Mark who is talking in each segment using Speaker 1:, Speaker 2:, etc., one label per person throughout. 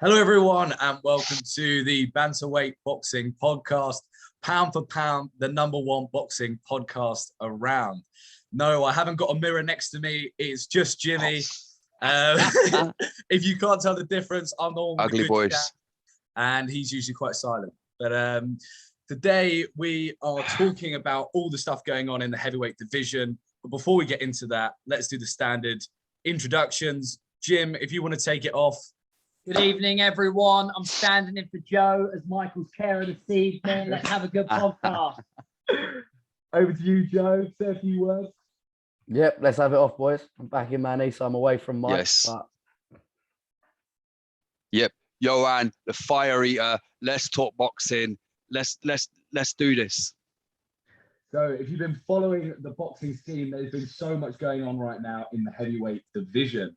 Speaker 1: Hello, everyone, and welcome to the Bantamweight Boxing Podcast. Pound for pound, the number one boxing podcast around. No, I haven't got a mirror next to me. It's just Jimmy. If you can't tell the difference, I'm the one with
Speaker 2: Ugly
Speaker 1: the good
Speaker 2: voice.
Speaker 1: chat, and he's usually quite silent. But today we are talking about all the stuff going on in the heavyweight division. But before we get into that, let's do the standard introductions. Jim, if you want to take it off.
Speaker 3: Good evening, everyone. I'm standing in for Joe as Michael's carer this evening. Let's have a good podcast.
Speaker 1: Over to you, Joe. Say a few words.
Speaker 4: Yep, let's have it off, boys. I'm back in Manny, so I'm away from Mike.
Speaker 2: Yes.
Speaker 4: But...
Speaker 2: Yep, Johan, the fire eater. Let's talk boxing. Let's do this.
Speaker 1: So, if you've been following the boxing scene, there's been so much going on right now in the heavyweight division.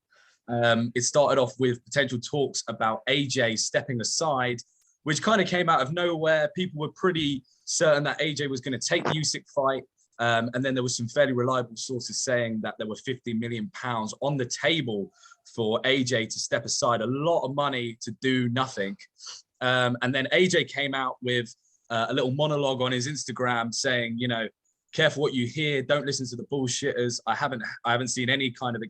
Speaker 1: It started off with potential talks about AJ stepping aside, which kind of came out of nowhere. People were pretty certain that AJ was going to take the Usyk fight. And then there was some fairly reliable sources saying that there were £50 million on the table for AJ to step aside, a lot of money to do nothing. And then AJ came out with a little monologue on his Instagram saying, you know, careful what you hear. Don't listen to the bullshitters. I haven't seen any kind of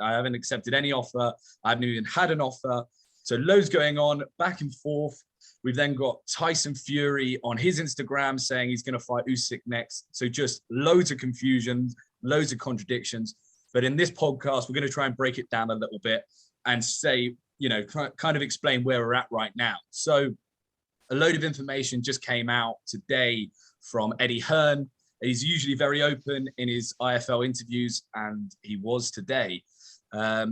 Speaker 1: I haven't accepted any offer. I haven't even had an offer. So loads going on back and forth. We've then got Tyson Fury on his Instagram saying he's going to fight Usyk next. So just loads of confusion, loads of contradictions. But in this podcast, we're going to try and break it down a little bit and say, you know, kind of explain where we're at right now. So a load of information just came out today from Eddie Hearn. He's usually very open in his IFL interviews, and he was today.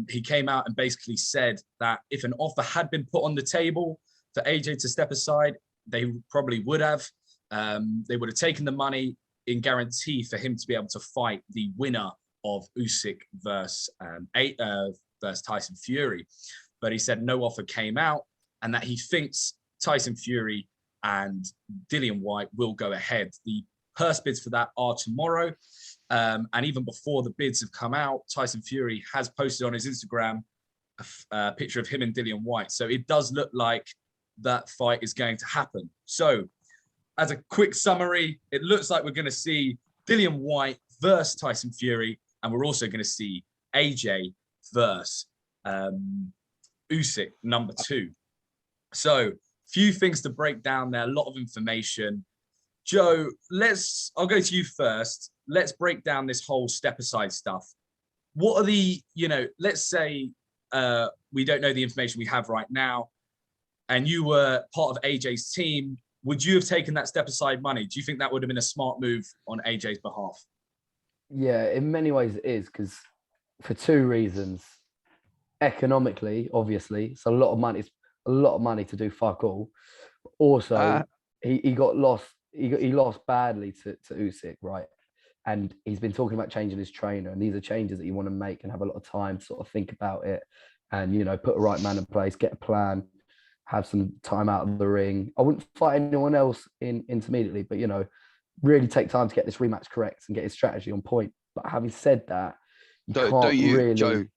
Speaker 1: He came out and basically said that if an offer had been put on the table for AJ to step aside, they probably would have. They would have taken the money in guarantee for him to be able to fight the winner of Usyk versus Tyson Fury. But he said no offer came out and that he thinks Tyson Fury and Dillian Whyte will go ahead. The purse bids for that are tomorrow. And even before the bids have come out, Tyson Fury has posted on his Instagram a picture of him and Dillian Whyte. So it does look like that fight is going to happen. So as a quick summary, it looks like we're going to see Dillian Whyte versus Tyson Fury. And we're also going to see AJ versus Usyk, number 2. So few things to break down there, a lot of information. Joe, I'll go to you first. Let's break down this whole step aside stuff. What are let's say we don't know the information we have right now, and you were part of AJ's team. Would you have taken that step aside money? Do you think that would have been a smart move on AJ's behalf?
Speaker 4: Yeah, in many ways it is, because for 2 reasons. Economically, obviously, it's a lot of money. It's a lot of money to do fuck all. Also, he got lost. He lost badly to Usyk, right? And he's been talking about changing his trainer, and these are changes that you want to make and have a lot of time to sort of think about it, and you know, put a right man in place, get a plan, have some time out of the ring. I wouldn't fight anyone else intermediately, but you know, really take time to get this rematch correct and get his strategy on point. But having said that,
Speaker 2: Don't you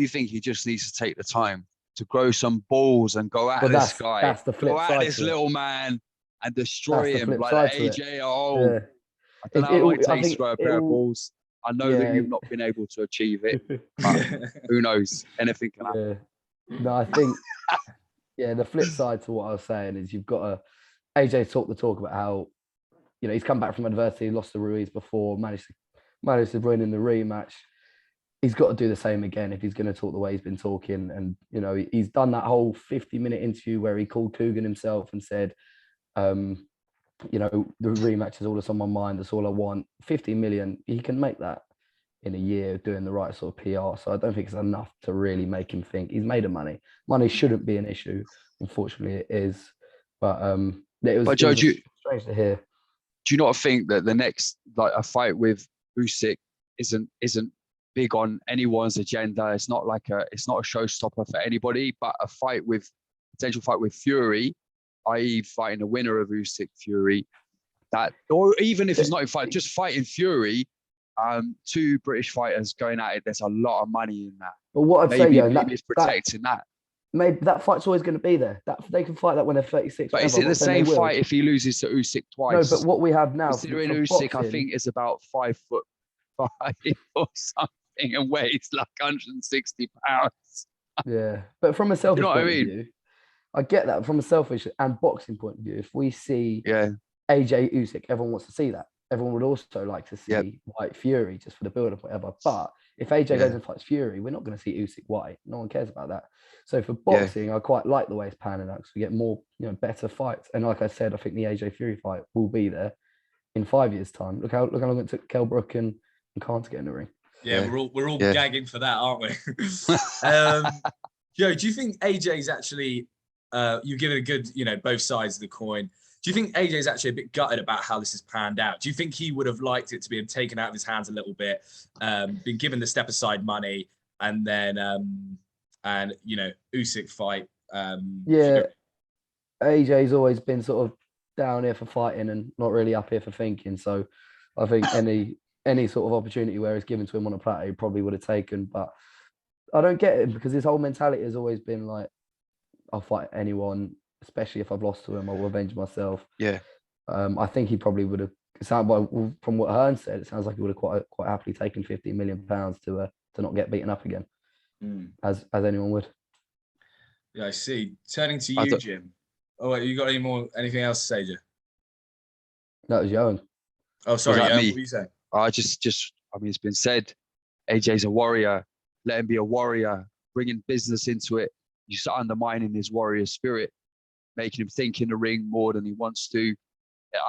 Speaker 2: think he just needs to take the time to grow some balls and go at this guy?
Speaker 4: That's the flip side.
Speaker 2: Go at this little man and destroy him like AJ.
Speaker 4: Yeah.
Speaker 2: I don't know how it takes to grow a pair of balls. I know that you've not been able to achieve it, but who knows? Anything can happen.
Speaker 4: Yeah. No, I think, the flip side to what I was saying is you've got AJ talk the talk about how, you know, he's come back from adversity, lost to Ruiz before, managed to win in the rematch. He's got to do the same again if he's going to talk the way he's been talking. And, you know, he's done that whole 50-minute interview where he called Coogan himself and said, you know, the rematch is all that's on my mind. That's all I want. 50 million, he can make that in a year doing the right sort of PR. So I don't think it's enough to really make him think he's made of money. Money shouldn't be an issue. Unfortunately, it is. But
Speaker 2: Joe,
Speaker 4: strange to hear.
Speaker 2: Do you not think that the next, like, a fight with Usyk isn't big on anyone's agenda? It's not a showstopper for anybody, but potential fight with Fury, i.e. fighting the winner of Usyk Fury, or even if it's not in fight, just fighting Fury, 2 British fighters going at it, there's a lot of money in that.
Speaker 4: But what I'd say,
Speaker 2: maybe it's protecting that.
Speaker 4: maybe that fight's always going to be there. That they can fight that when they're 36.
Speaker 2: But is
Speaker 4: whatever,
Speaker 2: it the same
Speaker 4: they will.
Speaker 2: fight if he loses to Usyk
Speaker 4: No,
Speaker 2: twice?
Speaker 4: but what we have now,
Speaker 2: Considering
Speaker 4: for
Speaker 2: Usyk, I
Speaker 4: boxing-
Speaker 2: think is about 5'5" or something, and weighs like 160 pounds.
Speaker 4: Yeah, but from a selfish
Speaker 2: know what I
Speaker 4: point of
Speaker 2: mean?
Speaker 4: view, I get that from a selfish and boxing point of view. If we see
Speaker 2: Yeah,
Speaker 4: AJ Usyk, everyone wants to see that. Everyone would also like to see
Speaker 2: Yep.
Speaker 4: White Fury just for the build-up, whatever. But if AJ
Speaker 2: Yeah.
Speaker 4: goes and fights Fury, we're not going to see Usyk White. No one cares about that. So for boxing, I quite like the way it's panning out because we get more, better fights. And like I said, I think the AJ Fury fight will be there in 5 years' time. Look how long it took Kell Brook and Khan to get in the ring.
Speaker 1: Yeah,
Speaker 2: Yeah.
Speaker 1: we're all
Speaker 2: Yeah.
Speaker 1: gagging for that, aren't we? Joe, do you think AJ's actually? You've given a good, both sides of the coin. Do you think AJ's actually a bit gutted about how this has panned out? Do you think he would have liked it to be taken out of his hands a little bit, been given the step aside money, and then Usyk fight?
Speaker 4: Yeah, AJ's always been sort of down here for fighting and not really up here for thinking. So I think any sort of opportunity where it's given to him on a platter, he probably would have taken. But I don't get it because his whole mentality has always been like, I'll fight anyone, especially if I've lost to him. I'll revenge myself.
Speaker 2: yeah,
Speaker 4: I think he probably would have. From what Hearn said, it sounds like he would have quite happily taken £15 million to not get beaten up again, as anyone would.
Speaker 1: Yeah, I see. Turning to you, Jim. Oh, wait, you got anything else to say, Jim?
Speaker 4: That was Johan.
Speaker 1: Oh, sorry.
Speaker 2: that
Speaker 1: What
Speaker 2: me?
Speaker 1: were you saying?
Speaker 2: I mean, it's been said, AJ's a warrior. Let him be a warrior. Bringing business into it, you start undermining his warrior spirit, making him think in the ring more than he wants to.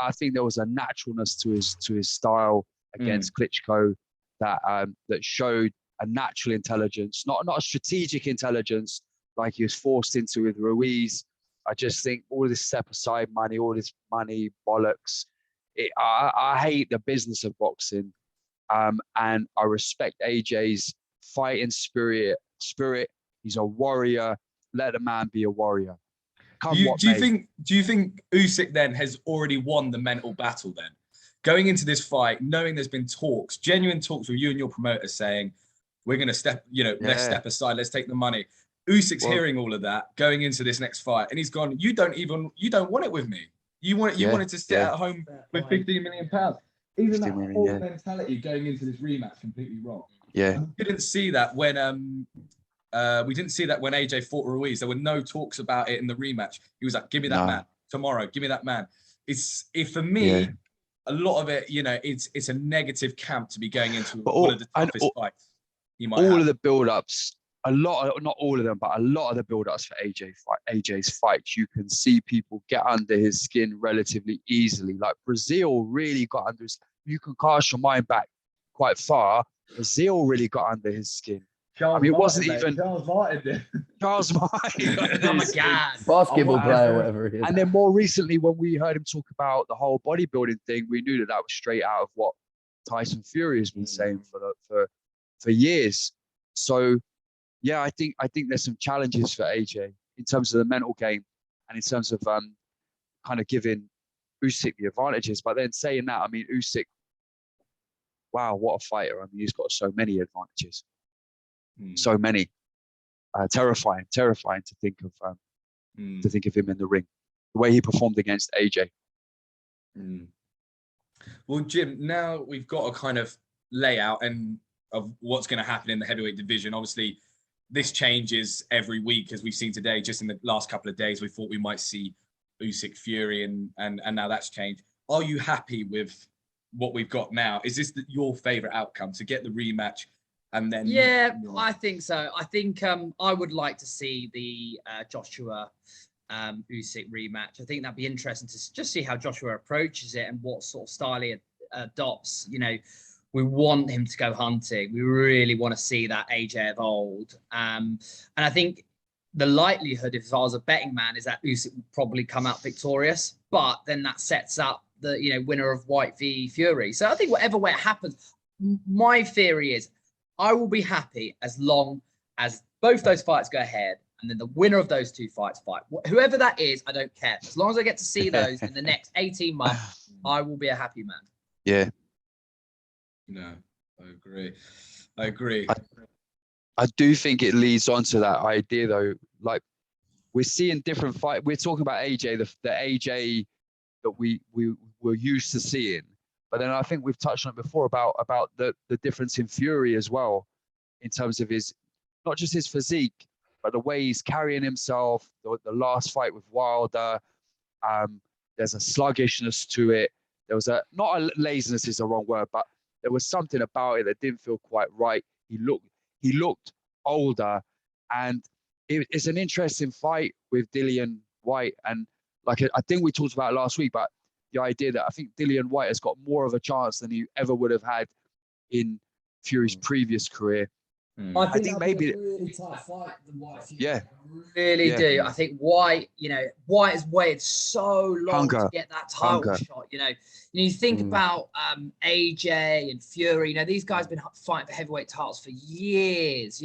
Speaker 2: I think there was a naturalness to his style against Klitschko that showed a natural intelligence, not a strategic intelligence like he was forced into with Ruiz. I just think all this step aside money, all this money bollocks. I hate the business of boxing, and I respect AJ's fighting spirit. He's a warrior. Let a man be a warrior.
Speaker 1: Do you think Usyk then has already won the mental battle then? Going into this fight, knowing there's been talks, genuine talks with you and your promoter saying, we're going to let's step aside, let's take the money. Usyk's hearing all of that going into this next fight, and he's gone, you don't want it with me. You wanted to sit at home with £15 million. Even that whole mentality going into this rematch completely wrong.
Speaker 2: Yeah.
Speaker 1: And we didn't see that when AJ fought Ruiz. There were no talks about it in the rematch. He was like, give me that man tomorrow. Give me that man. For me, a lot of it, it's a negative camp to be going into one of the toughest fights he might have.
Speaker 2: All of the build-ups, not all of them, but a lot of the build-ups for AJ's fights, you can see people get under his skin relatively easily. Like Brazil really got under his. You can cast your mind back quite far. Brazil really got under his skin.
Speaker 1: Charles
Speaker 2: wasn't
Speaker 1: Martin,
Speaker 2: even
Speaker 1: Charles Martin.
Speaker 2: Charles Martin.
Speaker 3: Oh my God.
Speaker 4: Basketball player, whatever it is.
Speaker 2: And then more recently, when we heard him talk about the whole bodybuilding thing, we knew that was straight out of what Tyson Fury has been saying for years. So, yeah, I think there's some challenges for AJ in terms of the mental game and in terms of kind of giving Usyk the advantages. But then saying that, I mean, Usyk, wow, what a fighter! I mean, he's got so many advantages, so many. Terrifying to think of him in the ring, the way he performed against AJ.
Speaker 1: Well, Jim, now we've got a kind of layout of what's going to happen in the heavyweight division. Obviously, this changes every week, as we've seen today. Just in the last couple of days, we thought we might see Usyk Fury, and now that's changed. Are you happy with what we've got now? Is this your favorite outcome, to get the rematch? And then,
Speaker 3: I think so. I think I would like to see the Joshua Usyk rematch. I think that'd be interesting to just see how Joshua approaches it and what sort of style he adopts. We want him to go hunting. We really want to see that AJ of old. And I think the likelihood, if I was a betting man, is that Usyk will probably come out victorious. But then that sets up the winner of White v Fury. So I think whatever way it happens, my theory is, I will be happy as long as both those fights go ahead and then the winner of those two fights fight. Whoever that is, I don't care. As long as I get to see those in the next 18 months, I will be a happy man.
Speaker 2: Yeah.
Speaker 1: No, I agree.
Speaker 2: I do think it leads on to that idea, though. Like we're seeing different fight. We're talking about AJ, the AJ that we were used to seeing. But then I think we've touched on it before about the difference in Fury as well, in terms of his, not just his physique, but the way he's carrying himself. The last fight with Wilder, there's a sluggishness to it. There was not a laziness is the wrong word, but there was something about it that didn't feel quite right. He looked older, and it's an interesting fight with Dillian Whyte. And like I think we talked about it last week, but the idea that I think Dillian Whyte has got more of a chance than he ever would have had in Fury's previous career.
Speaker 3: I
Speaker 2: think maybe
Speaker 5: a really tight fight than Whyte.
Speaker 2: Yeah.
Speaker 3: Really do. I think Whyte has waited so long to get that title shot. You think about AJ and Fury. These guys have been fighting for heavyweight titles for years.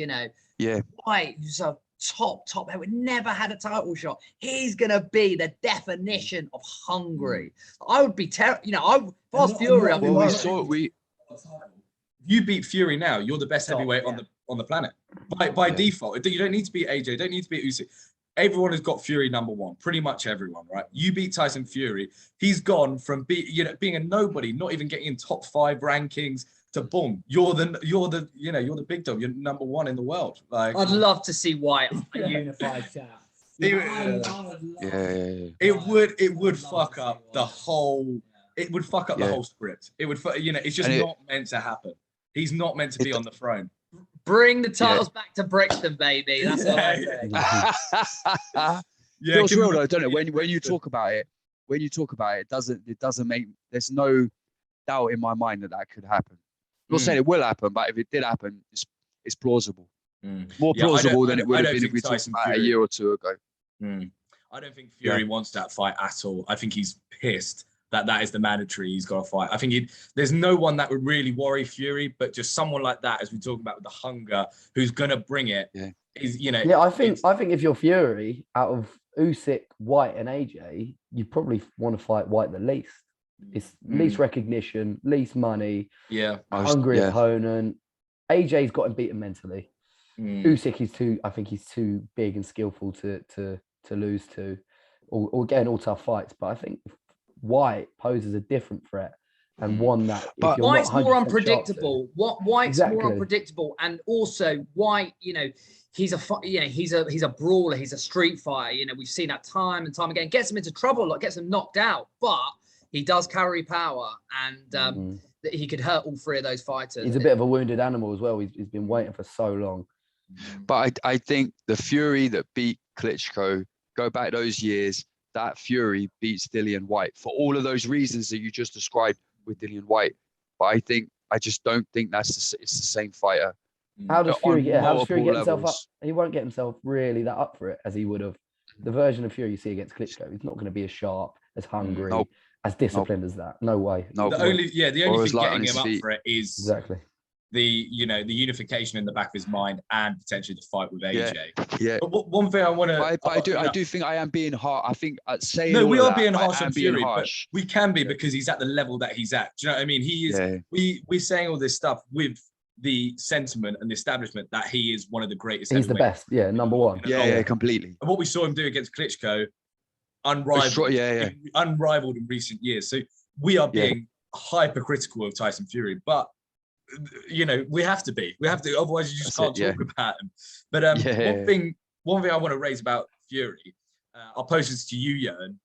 Speaker 3: Whyte, who's a top heavyweight, never had a title shot. He's gonna be the definition of hungry. I would be terrible. If I was Fury, I'd be worried.
Speaker 1: You beat Fury now, you're the best heavyweight on the planet by default. You don't need to beat AJ, don't need to beat Usyk. Everyone has got Fury number one, pretty much everyone, right? You beat Tyson Fury, he's gone from being a nobody, not even getting in top 5 rankings, to boom, you're the big dog, you're number one in the world. Like,
Speaker 3: I'd love to see Whyte
Speaker 5: A unified champ.
Speaker 1: It would fuck up the whole. It would fuck up the whole script. It would, it's just not meant to happen. He's not meant to be on the throne.
Speaker 3: Bring the titles back to Brixton, baby. That's what I say.
Speaker 2: Feels real though, don't it? When you talk about it, it doesn't make. There's no doubt in my mind that could happen. I'm not saying it will happen, but if it did happen, it's plausible. More plausible than it would have been if we talked about a year or two ago.
Speaker 1: I don't think Fury wants that fight at all. I think he's pissed that is the mandatory he's got to fight. I think there's no one that would really worry Fury, but just someone like that, as we talk about with the hunger, who's gonna bring it.
Speaker 4: I think if you're Fury, out of Usyk, Whyte, and AJ, you probably want to fight Whyte the least. It's least recognition, least money. Hungry opponent. AJ's got him beaten mentally. Usyk I think he's too big and skillful to lose to. Or again, all tough fights. But I think Whyte poses a different threat and one that.
Speaker 3: But White's more unpredictable. White's more unpredictable, and also Whyte, he's a brawler. He's a street fighter. We've seen that time and time again. Gets him into trouble, gets him knocked out, but he does carry power, and he could hurt all 3 of those fighters.
Speaker 4: He's a bit of a wounded animal as well. He's been waiting for so long.
Speaker 2: But I think the Fury that beat Klitschko, go back those years, that Fury beats Dillian Whyte for all of those reasons that you just described with Dillian Whyte. But I just don't think it's the same fighter.
Speaker 4: How does Fury get himself up? He won't get himself really that up for it as he would have. The version of Fury you see against Klitschko, he's not going to be as sharp, as hungry, as disciplined as that. No way.
Speaker 1: The only thing getting him up for it is
Speaker 4: exactly
Speaker 1: the unification in the back of his mind and potentially the fight with AJ.
Speaker 2: Yeah.
Speaker 1: But one thing I want to,
Speaker 2: I do think I am being harsh. I think saying
Speaker 1: we are being harsh on Fury, but we can be because he's at the level that he's at. Do you know what I mean? He is. Yeah. We're saying all this stuff with the sentiment and the establishment that he is one of the greatest.
Speaker 4: He's the best. Yeah, number one.
Speaker 2: Yeah, completely.
Speaker 1: And what we saw him do against Klitschko, unrivaled in recent years. So we are being hypercritical of Tyson Fury, but we have to be. Otherwise, you just can't talk about him. But one thing I want to raise about Fury, I'll post this to you, Jörn.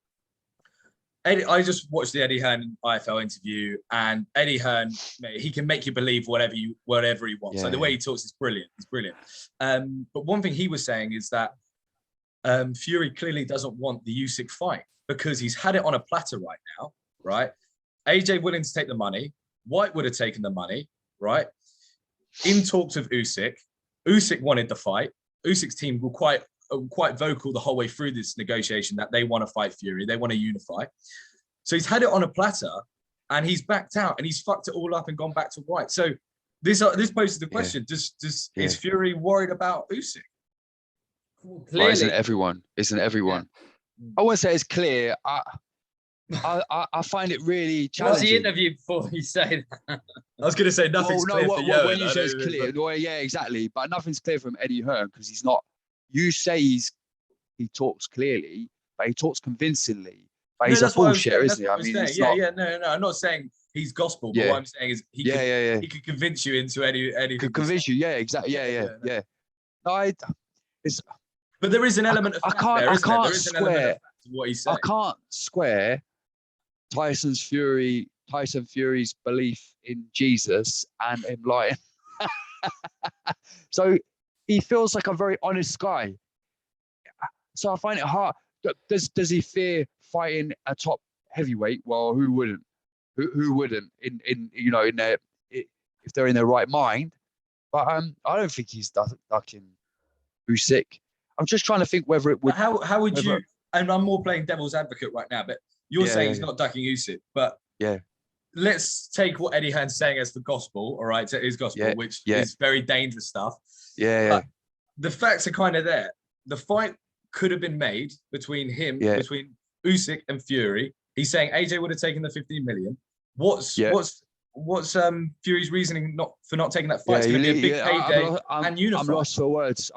Speaker 1: I just watched the Eddie Hearn IFL interview, and Eddie Hearn, mate, he can make you believe whatever he wants. So the way he talks is brilliant. It's brilliant. But one thing he was saying is that Fury clearly doesn't want the Usyk fight because he's had it on a platter right now, right? AJ willing to take the money. Whyte would have taken the money, right? In talks of Usyk wanted the fight. Usyk's team were quite vocal the whole way through this negotiation that they want to fight Fury. They want to unify. So he's had it on a platter and he's backed out and he's fucked it all up and gone back to Whyte. So this poses the question, is Fury worried about Usyk?
Speaker 2: Well, isn't everyone? Yeah. I wouldn't say it's clear. I find it really challenging.
Speaker 3: What's the interview before you say that?
Speaker 1: I was going to say nothing's clear for you.
Speaker 2: When you say it's clear, yeah, exactly. But nothing's clear from Eddie Hearn because he's not. You say he's he talks clearly, but he talks convincingly. But
Speaker 1: No,
Speaker 2: he's a
Speaker 1: that's what I was
Speaker 2: bullshitter,
Speaker 1: saying.
Speaker 2: isn't he? I
Speaker 1: That's
Speaker 2: mean,
Speaker 1: what I'm
Speaker 2: it's
Speaker 1: saying.
Speaker 2: not.
Speaker 1: No. I'm not saying he's gospel, but
Speaker 2: Yeah.
Speaker 1: what I'm saying is he could convince you into anything.
Speaker 2: Could convince you. Yeah, exactly. Yeah. No, it's.
Speaker 1: But there is an element of fact there, isn't there? There is an element of fact to what he's saying.
Speaker 2: I can't square Tyson Fury's belief in Jesus and him lying. So he feels like a very honest guy. So I find it hard. Does he fear fighting a top heavyweight? Well, who wouldn't? Who wouldn't? In their, if they're in their right mind. But I don't think he's ducking Usyk. I'm just trying to think whether it would.
Speaker 1: How would you? And I'm more playing devil's advocate right now, but you're saying he's not ducking Usyk. But let's take what Eddie Hearn's saying as the gospel, all right? So his gospel, which is very dangerous stuff. But the facts are kind of there. The fight could have been made between between Usyk and Fury. He's saying AJ would have taken the 15 million. What's Fury's reasoning for not taking that fight? It's going to be a big payday and unify.
Speaker 2: I'm lost for words.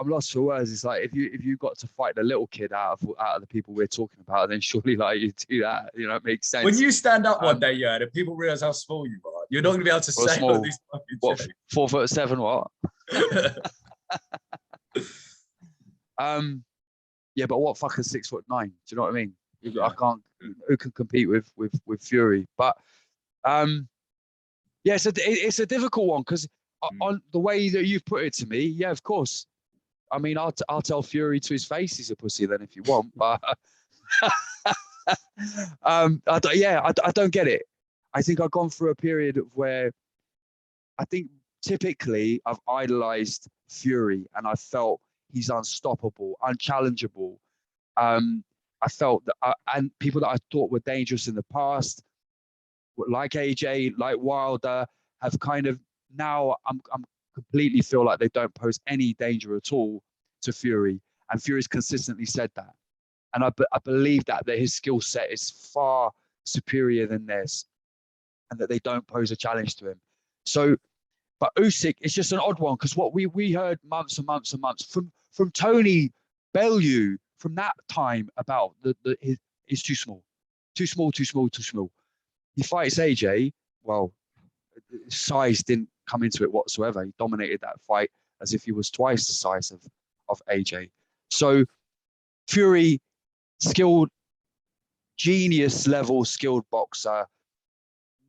Speaker 2: It's like if you got to fight the little kid out of the people we're talking about, then surely like you do that. You know, it makes sense.
Speaker 1: When you stand up one day, and people realize how small you are, you're not going to be able to say all these fucking
Speaker 2: what, 4'7", what? But what fucking 6'9"? Do you know what I mean? I can't. Who can compete with Fury? But it's a difficult one because on the way that you've put it to me, of course. I mean, I'll tell Fury to his face he's a pussy then if you want, but I don't get it. I think I've gone through a period of where I think typically I've idolized Fury and I felt he's unstoppable, unchallengeable. I felt that, and people that I thought were dangerous in the past, like AJ, like Wilder, have kind of now I'm completely feel like they don't pose any danger at all to Fury, and Fury's consistently said that, and I believe that his skill set is far superior than theirs, and that they don't pose a challenge to him. So, but Usyk is just an odd one because what we heard months and months and months from Tony Bellew from that time about he's too small. He fights AJ. Well, size didn't come into it whatsoever. He dominated that fight as if he was twice the size of AJ. So Fury, skilled, genius level skilled boxer,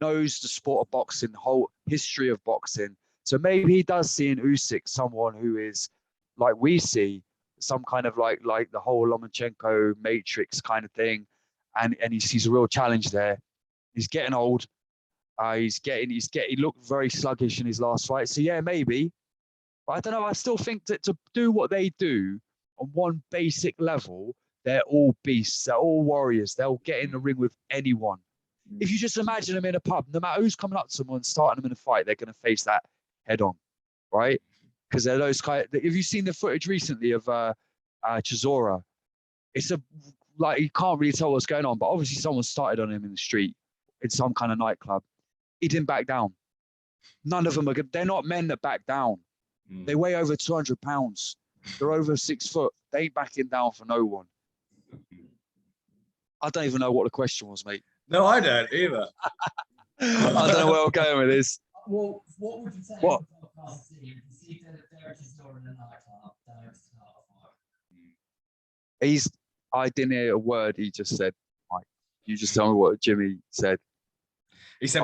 Speaker 2: knows the sport of boxing, whole history of boxing. So maybe he does see in Usyk someone who is like we see, some kind of like the whole Lomachenko matrix kind of thing, and he sees a real challenge there. He's getting old. He looked very sluggish in his last fight. So yeah, maybe. But I don't know. I still think that to do what they do on one basic level, they're all beasts. They're all warriors. They'll get in the ring with anyone. If you just imagine them in a pub, no matter who's coming up to someone and starting them in a fight, they're going to face that head on, right? Because they're those kind. Have you seen the footage recently of Chisora? It's like you can't really tell what's going on, but obviously someone started on him in the street in some kind of nightclub. He didn't back down. None of them are good. They're not men that back down. They weigh over 200 pounds. They're over 6 foot. They ain't backing down for no one. I don't even know what the question was, mate.
Speaker 1: No, I don't either.
Speaker 2: I don't know where I'm going with this.
Speaker 5: Well, what would you say?
Speaker 2: What?
Speaker 5: See Derek is door in the nightclub.
Speaker 2: I didn't hear a word he just said. Mike, you just tell me what Jimmy said.
Speaker 1: He said,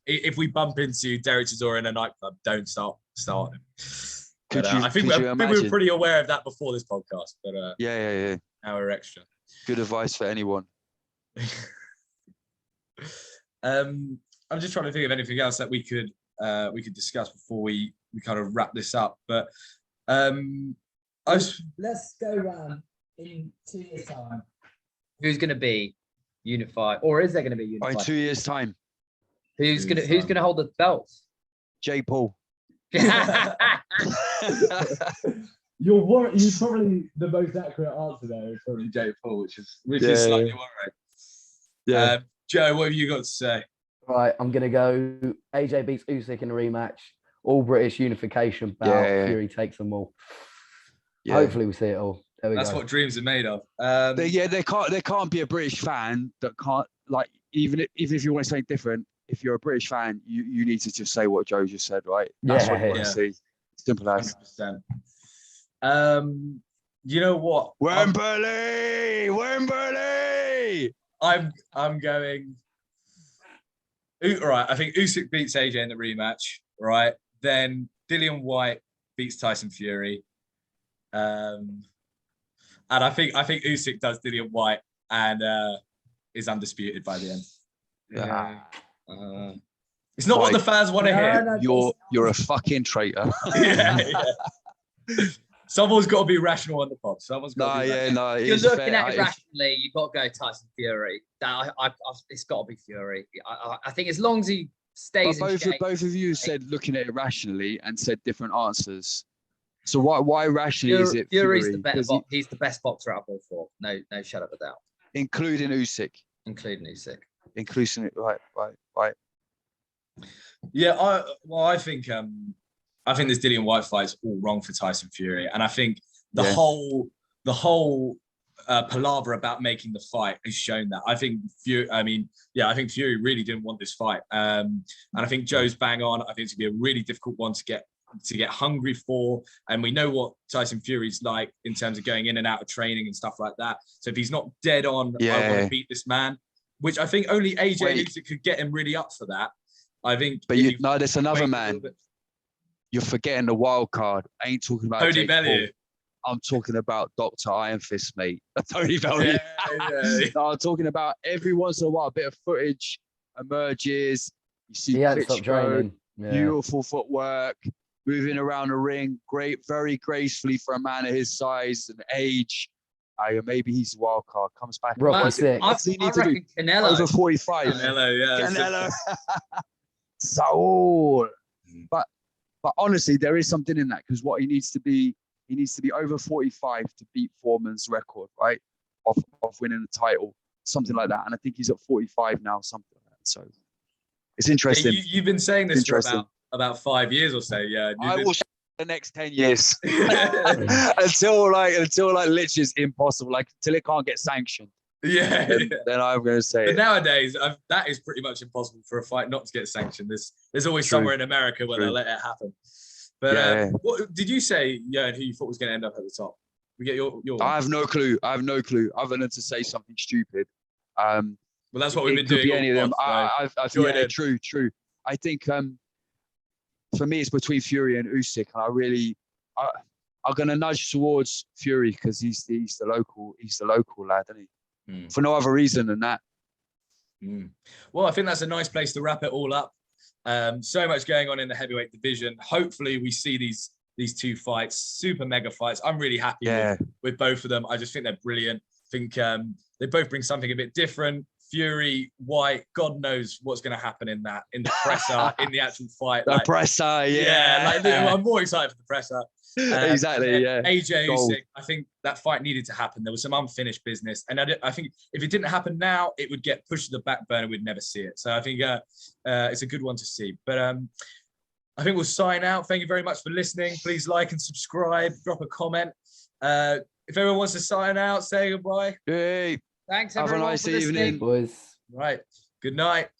Speaker 1: if we bump into Derek Chisora in a nightclub, don't start him. I think we were pretty aware of that before this podcast. But
Speaker 2: yeah.
Speaker 1: Now we're extra.
Speaker 2: Good advice for anyone.
Speaker 1: I'm just trying to think of anything else that we could discuss before we kind of wrap this up. But
Speaker 5: let's go round in 2 years' time.
Speaker 3: Who's going to be unified, or is there going to be unified?
Speaker 2: In 2 years' time.
Speaker 3: Who's going to hold the belts?
Speaker 2: Jay Paul.
Speaker 5: You're probably the most accurate answer there is probably Jay Paul, which is
Speaker 1: slightly worrying.
Speaker 2: Yeah.
Speaker 1: Joe, what have you got to say?
Speaker 4: Right, I'm gonna go. AJ beats Usyk in a rematch. All British unification bout. Fury takes them all. Yeah. Hopefully, we see it all. There we
Speaker 1: That's
Speaker 4: go.
Speaker 1: what dreams are made of.
Speaker 2: There can't be a British fan that can't, like, even if you want to say different, if you're a British fan, you need to just say what Joe just said, right? That's what you want to see. Simple as.
Speaker 1: 100%. You know what?
Speaker 2: Wembley!
Speaker 1: I'm going. Right, I think Usyk beats AJ in the rematch. Right, then Dillian Whyte beats Tyson Fury. And I think Usyk does Dillian Whyte and is undisputed by the end.
Speaker 2: Yeah.
Speaker 1: It's not what the fans want to hear.
Speaker 2: You're a fucking traitor.
Speaker 1: Yeah. Someone's got to be rational on the pod.
Speaker 3: You're looking at it rationally. You've got to go Tyson Fury. It's got to be Fury. I think as long as he stays in shape.
Speaker 2: Both of you said looking at it rationally and said different answers. So why rationally is it
Speaker 3: Fury's
Speaker 2: Fury?
Speaker 3: the better boxer. He's the best boxer out of all four. No shadow of a doubt.
Speaker 2: Including Usyk.
Speaker 3: Including Usyk.
Speaker 2: Including it, right.
Speaker 1: Yeah, I think this Dillian Whyte fight's all wrong for Tyson Fury, and I think the whole palaver about making the fight has shown that. I think Fury really didn't want this fight, and I think Joe's bang on. I think it's gonna be a really difficult one to get hungry for, and we know what Tyson Fury's like in terms of going in and out of training and stuff like that. So if he's not dead on, I want to beat this man, which I think only AJ Usyk could get him really up for that. I think,
Speaker 2: but there's another man. You're forgetting the wild card. I ain't talking about
Speaker 1: Tony Bellew.
Speaker 2: I'm talking about Dr. Iron Fist, mate. Tony Bellew. Yeah. No, I'm talking about every once in a while, a bit of footage emerges. You see Klitschko, beautiful footwork, moving around the ring, very gracefully for a man of his size and age. Maybe he's a wild card. Comes back.
Speaker 4: What's he
Speaker 3: need to do? Canelo.
Speaker 2: Over 45.
Speaker 1: Canelo.
Speaker 2: Saul. But honestly, there is something in that, because what he needs to be over 45 to beat Foreman's record, right? Of winning the title, something like that. And I think he's at 45 now, something like that. So it's interesting.
Speaker 1: Yeah, you've been saying this for about 5 years or so. Yeah.
Speaker 2: I will the next 10 years until literally it's impossible, like until it can't get sanctioned.
Speaker 1: Yeah.
Speaker 2: Then I'm going to say.
Speaker 1: But nowadays, that is pretty much impossible for a fight not to get sanctioned. There's always somewhere in America where they'll let it happen. But what did you say, who you thought was going to end up at the top? We get your.
Speaker 2: I have no clue. Other than to say something stupid.
Speaker 1: Well, that's what we've been doing.
Speaker 2: Could be any of them. True. I think for me, it's between Fury and Usyk, and I'm going to nudge towards Fury because he's the local lad, isn't he? For no other reason than that.
Speaker 1: Well, I think that's a nice place to wrap it all up. So much going on in the heavyweight division. Hopefully we see these two fights, super mega fights. I'm really happy with both of them. I just think they're brilliant. I think they both bring something a bit different. Fury, White, God knows what's going to happen in the presser, in the actual fight.
Speaker 2: The presser,
Speaker 1: I'm more excited for the presser.
Speaker 2: Exactly, yeah.
Speaker 1: AJ Usyk, I think that fight needed to happen. There was some unfinished business, and I think if it didn't happen now, it would get pushed to the back burner. We'd never see it. So I think it's a good one to see. But I think we'll sign out. Thank you very much for listening. Please like and subscribe. Drop a comment. If everyone wants to sign out, say goodbye.
Speaker 2: Hey.
Speaker 3: Thanks,
Speaker 2: everyone. Have a nice evening,
Speaker 4: boys.
Speaker 1: Right. Good night.